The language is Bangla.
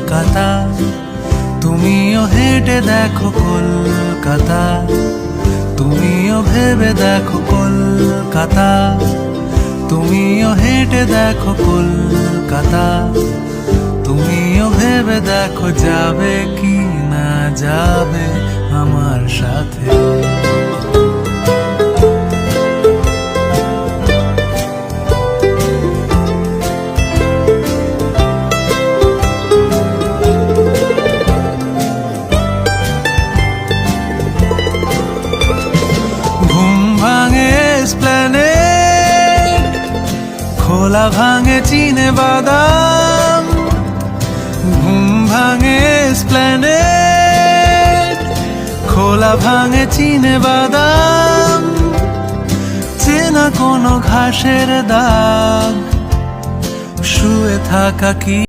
কলকাতা, তুমিও হেঁটে দেখো কলকাতা, তুমিও ভেবে দেখো কলকাতা, তুমিও হেঁটে দেখো কলকাতা, তুমিও ভেবে দেখো যাবে কি না যাবে আমার সাথে। ঘুম ভাঙে এসপ্ল্যানেড, খোলা ভাঙে চিনে বাদাম, ঘুম ভাঙে এসপ্ল্যানেড, খোলা ভাঙে চিনে বাদাম, চেনা কোনো ঘাসের দাগ, শুয়ে থাকা কি